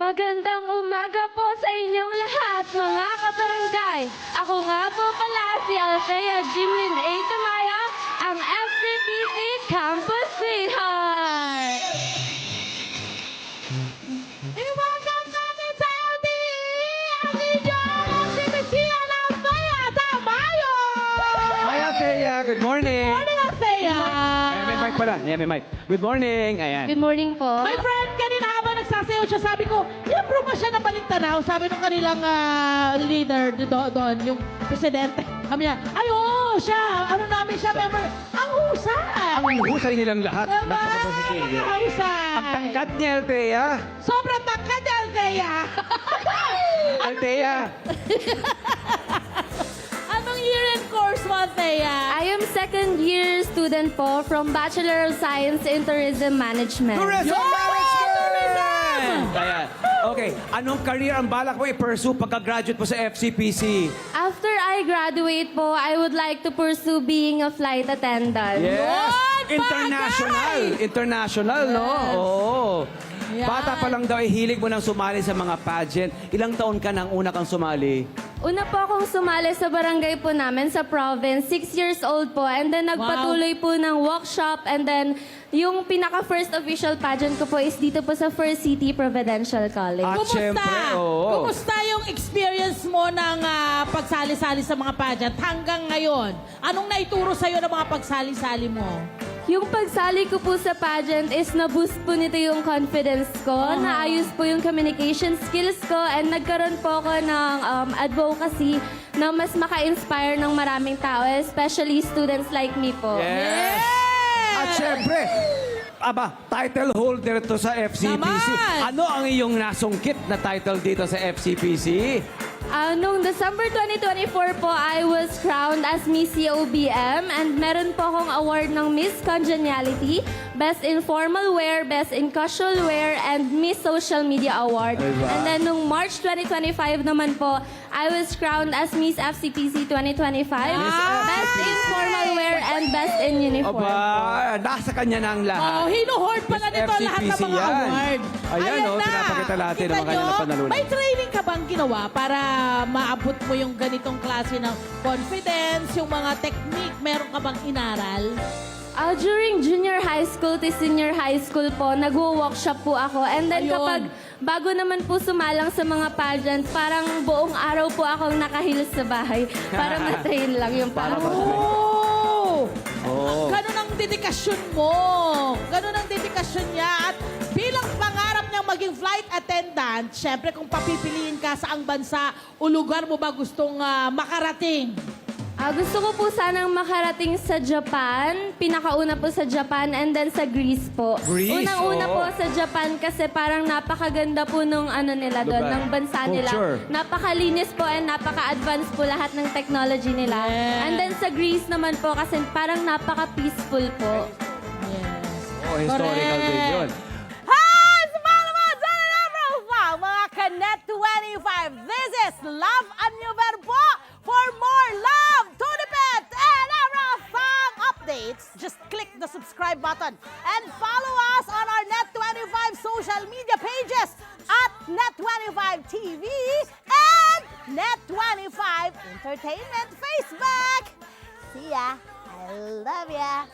Magandang umaga po sa inyong lahat, mga kabarangay. Ako nga po pala si Althea Jimlyn A. Tamaya, ang FCPC Campus Sweetheart. I-welcome natin sa LTE ang inyong FCPC Althea Tamayo! Hi, Althea. Good morning. Morning, Althea! May mic pala. Yeah, may mic. Good morning. Ayan. Good morning po. My friend, kanina habang nagsasayaw siya, sabi ko, i-approve ba siya ng Balintanaw? Sabi nung kanilang leader doon, yung presidente. Sabi niya, ay oo, siya. Ano namin siya, member. Ang husay. Ang husay nilang lahat. Diba? Napakabasitin. Ang husay. Ang tangkad niya, Althea. Sobrang tangkad niya, Althea. Althea. Anong year and course mo, Althea? I am second year student po from Bachelor of Science in Tourism Management. Tourism Management! Tourism! Ayan. Okay. Anong career ang balak mo i-pursue pagka-graduate mo sa FCPC? After I graduate po, I would like to pursue being a flight attendant. Yes. Yun, International. International, no? Oo. Yan. Bata pa lang daw, hilig mo nang sumali sa mga pageant. Ilang taon ka nang una kang sumali? Una po akong sumali sa barangay po namin sa province, 6 years old po. And then nagpatuloy po ng workshop. And then yung pinaka-first official pageant ko po is dito po sa First City Provincial College. At syempre, oo. Kumusta yung experience mo ng pagsali-sali sa mga pageant hanggang ngayon? Anong naituro sa'yo ng mga pagsali-sali mo? Yung pagsali ko po sa pageant is na-boost po nito yung confidence ko, naayos po yung communication skills ko, and nagkaroon po ako ng advocacy na mas maka-inspire ng maraming tao, especially students like me po. Yes! At syempre, title holder to sa FCPC. Naman! Ano ang iyong nasungkit na title dito sa FCPC? Noong December 2024 po, I was crowned as Miss COBM, and meron po akong award ng Miss Congeniality, Best in Formal Wear, Best in Casual Wear, and Miss Social Media Award. Diba? And then noong March 2025 naman po, I was crowned as Miss FCPC 2025, Best in Formal Wear, and Best in Uniform. Aba, nasa kanya na ang lahat. Oh, hinuhoard pala Miss nito lahat ng FCPC mga yan. award. Ayan, oh, na. pinapakita natin ang Kita kanyang nyo, panalunan. may training ka bang ginawa para maabot mo yung ganitong klase ng confidence, yung mga technique, meron ka bang inaral? During junior high school to senior high school po, nagwo-workshop po ako. And then Ayun. kapag bago naman po sumalang sa mga pageant, parang buong araw po akong nakahilos sa bahay para ma-train lang yung Para parang... Oh! Oo. Ganun ang dedikasyon mo. Ganun ang dedikasyon niya. At bilang pangarap niyang maging flight attendant, syempre kung papipiliin ka sa ang bansa o lugar mo ba gustong makarating? Gusto ko po sanang makarating sa Japan. Pinakauna po sa Japan and then sa Greece po. Greece, Unang-una oo. po sa Japan kasi parang napakaganda po nung ano nila doon, Lugar. ng bansa nila. Culture. Napakalinis po and napaka-advanced po lahat ng technology nila. Yes. And then sa Greece naman po kasi parang napaka-peaceful po. Yes. Oh, historical din yun. Hi! Sa mga profile, mga Kanet 25. This is Love and New Verbo. For more love, Tunipet, and Arafang updates, just click the subscribe button and follow us on our Net25 social media pages at Net25 TV and Net25 Entertainment Facebook. See ya. I love ya.